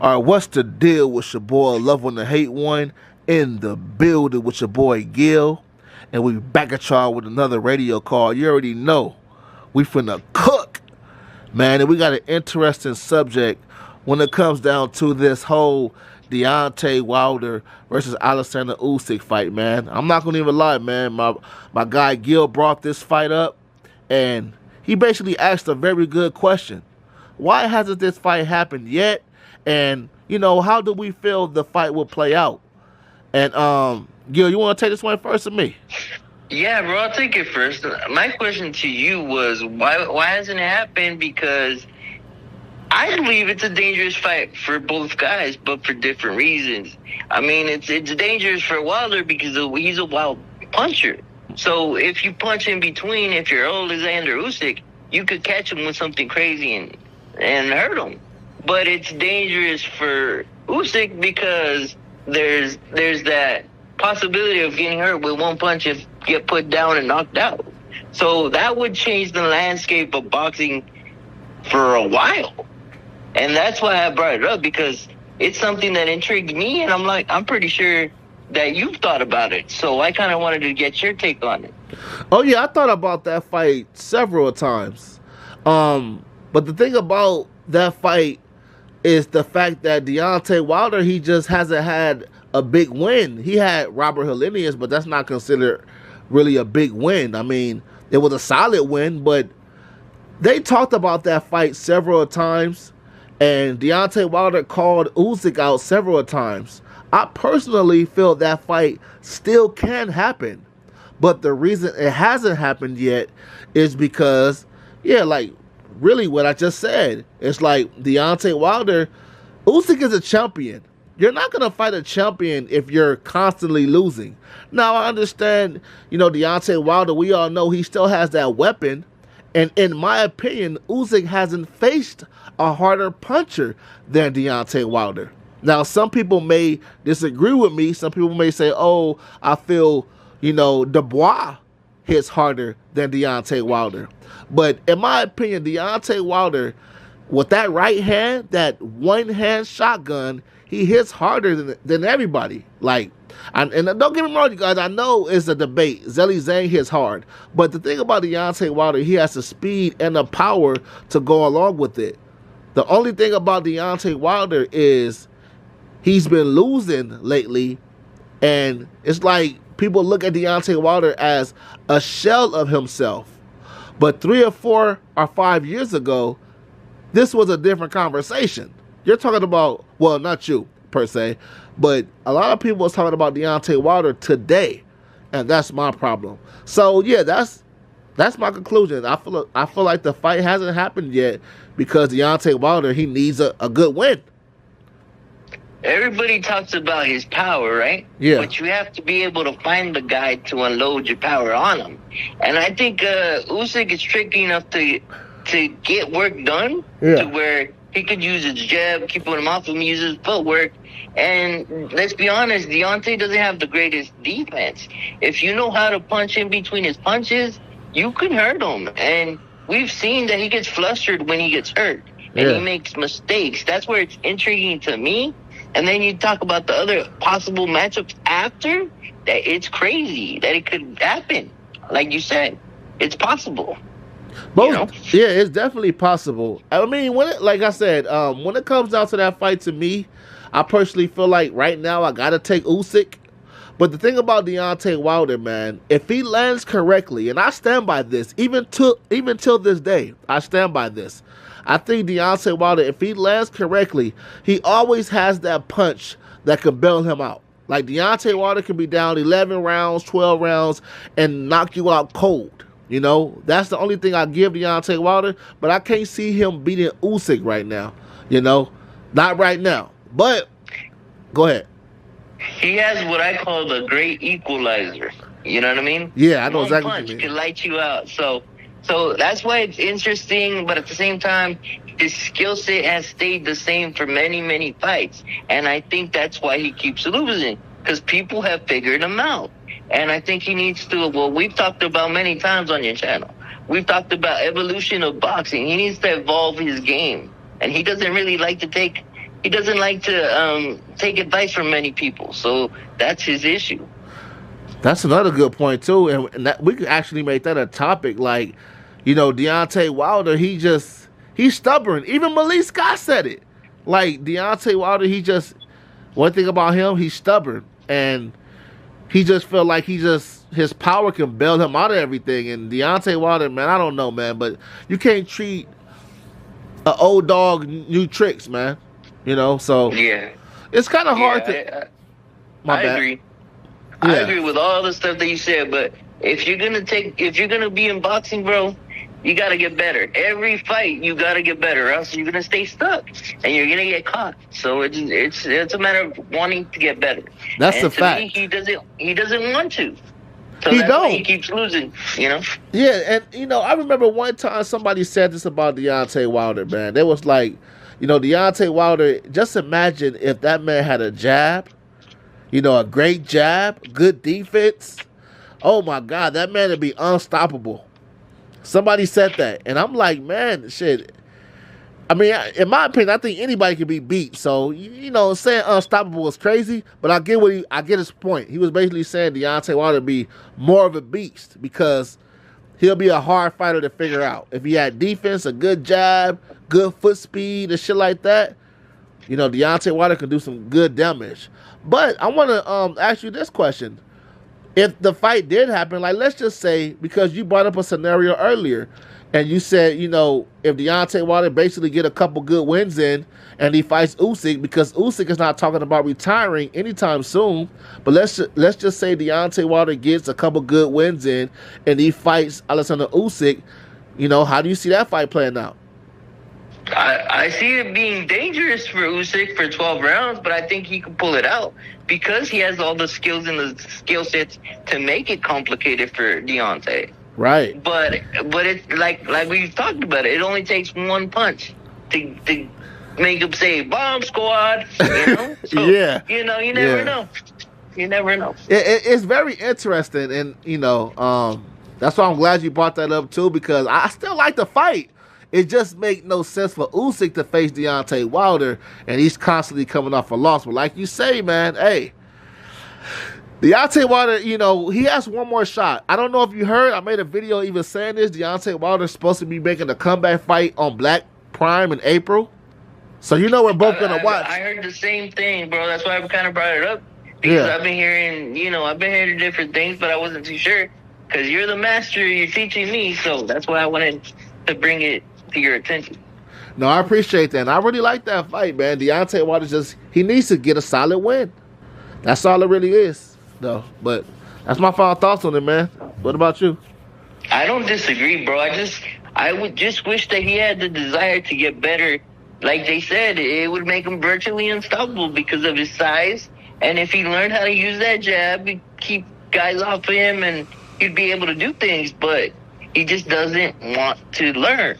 All right, what's the deal with your boy Love1orHate1 in the building with your boy Gil, and we back at y'all with another radio call. You already know we finna cook, man, and we got an interesting subject when it comes down to this whole Deonte Wilder versus Oleksandr Usyk fight, man. I'm not gonna even lie, man. My guy Gil brought this fight up, and he basically asked a very good question. Why hasn't this fight happened yet? And, you know, how do we feel the fight will play out? And, Gil, you want to take this one first or me? Yeah, bro, I'll take it first. My question to you was, why hasn't it happened? Because I believe it's a dangerous fight for both guys, but for different reasons. I mean, it's dangerous for Wilder because he's a wild puncher. So if you punch in between, if you're Oleksandr Usyk, you could catch him with something crazy and hurt him. But it's dangerous for Usyk because there's that possibility of getting hurt with one punch if you get put down and knocked out. So that would change the landscape of boxing for a while. And that's why I brought it up, because it's something that intrigued me, and I'm pretty sure that you've thought about it. So I kind of wanted to get your take on it. Oh, yeah, I thought about that fight several times. But the thing about that fight is the fact that Deonte Wilder, he just hasn't had a big win. He had Robert Helenius, but that's not considered really a big win. I mean, it was a solid win, but they talked about that fight several times, and Deonte Wilder called Usyk out several times. I personally feel that fight still can happen, but the reason it hasn't happened yet is because, yeah, like, really what I just said. It's like Deonte Wilder, Usyk is a champion. You're not going to fight a champion if you're constantly losing. Now, I understand, you know, Deonte Wilder, we all know he still has that weapon. And in my opinion, Usyk hasn't faced a harder puncher than Deonte Wilder. Now, some people may disagree with me. Some people may say, oh, I feel, you know, Dubois hits harder than Deonte Wilder. But in my opinion, Deonte Wilder, with that right hand, that one-hand shotgun, he hits harder than everybody. Like, and don't get me wrong, you guys, I know it's a debate. Zhilei Zhang hits hard. But the thing about Deonte Wilder, he has the speed and the power to go along with it. The only thing about Deonte Wilder is he's been losing lately, and it's like people look at Deonte Wilder as a shell of himself. But 3 or 4 or 5 years ago, this was a different conversation. You're talking about, well, not you per se, but a lot of people was talking about Deonte Wilder today, and that's my problem. So yeah, that's my conclusion. I feel like the fight hasn't happened yet because Deonte Wilder, he needs a good win. Everybody talks about his power, right? Yeah. But you have to be able to find the guy to unload your power on him. And I think Usyk is tricky enough to get work done to where he could use his jab, keep him off him, use his footwork. And let's be honest, Deonte doesn't have the greatest defense. If you know how to punch in between his punches, you can hurt him. And we've seen that he gets flustered when he gets hurt. And he makes mistakes. That's where it's intriguing to me. And then you talk about the other possible matchups after, that it's crazy that it could happen. Like you said, it's possible. Both, you know? Yeah, it's definitely possible. I mean, like I said, when it comes down to that fight, to me, I personally feel like right now I got to take Usyk. But the thing about Deonte Wilder, man, if he lands correctly, and I stand by this, even till this day, I stand by this. I think Deonte Wilder, if he lands correctly, he always has that punch that can bail him out. Like Deonte Wilder can be down 11 rounds, 12 rounds, and knock you out cold. You know, that's the only thing I give Deonte Wilder, but I can't see him beating Usyk right now. You know, not right now. But go ahead. He has what I call the great equalizer. You know what I mean? Yeah, I know exactly what you mean. One punch can light you out. So that's why it's interesting, but at the same time, his skill set has stayed the same for many, many fights. And I think that's why he keeps losing, because people have figured him out. And I think he needs to, well, we've talked about many times on your channel, we've talked about evolution of boxing. He needs to evolve his game, and he doesn't really like to take. He doesn't like to take advice from many people, so that's his issue. That's another good point too, and that, we could actually make that a topic. Like, Deontay Wilder, he's stubborn. Even Malik Scott said it. Like Deontay Wilder, one thing about him, he's stubborn, and he just felt like his power can bail him out of everything. And Deontay Wilder, man, I don't know, man, but you can't treat an old dog new tricks, man. So yeah, it's kind of hard I agree. Yeah. I agree with all the stuff that you said, but if you're gonna be in boxing, bro, you gotta get better. Every fight, you gotta get better, or else you're gonna stay stuck and you're gonna get caught. So it's a matter of wanting to get better. That's a fact. Me, he doesn't want to. So he that's don't. Why he keeps losing. Yeah, and I remember one time somebody said this about Deontay Wilder, man. They was like, Deontay Wilder. Just imagine if that man had a jab. A great jab, good defense. Oh my God, that man would be unstoppable. Somebody said that, and I'm like, man, shit. I mean, in my opinion, I think anybody can be beat. So, saying unstoppable is crazy, but I get his point. He was basically saying Deontay Wilder would be more of a beast because he'll be a hard fighter to figure out. If he had defense, a good jab, good foot speed, and shit like that, Deontay Wilder can do some good damage. But I want to ask you this question. If the fight did happen, like let's just say, because you brought up a scenario earlier, and you said, if Deontay Wilder basically get a couple good wins in, and he fights Usyk, because Usyk is not talking about retiring anytime soon, but let's just say Deontay Wilder gets a couple good wins in, and he fights Oleksandr Usyk, how do you see that fight playing out? I see it being dangerous for Usyk for 12 rounds, but I think he can pull it out because he has all the skills and the skill sets to make it complicated for Deontay. Right. But it's like we've talked about it only takes one punch to make him say bomb squad. So, yeah. You never know. You never know. It's very interesting, and that's why I'm glad you brought that up too, because I still like the fight. It just makes no sense for Usyk to face Deontay Wilder, and he's constantly coming off a loss. But like you say, man, hey, Deontay Wilder, he has one more shot. I don't know if you heard, I made a video even saying this. Deontay Wilder's supposed to be making a comeback fight on Black Prime in April. So we're both going to watch. I heard the same thing, bro. That's why I kind of brought it up. Because I've been hearing different things, but I wasn't too sure. Because you're the master, you're teaching me, so that's why I wanted to bring it to your attention. No, I appreciate that. And I really like that fight, man. Deontay Wilder he needs to get a solid win. That's all it really is, though. But that's my final thoughts on it, man. What about you? I don't disagree, bro. I would just wish that he had the desire to get better. Like they said, it would make him virtually unstoppable because of his size. And if he learned how to use that jab, he'd keep guys off of him and he'd be able to do things. But he just doesn't want to learn.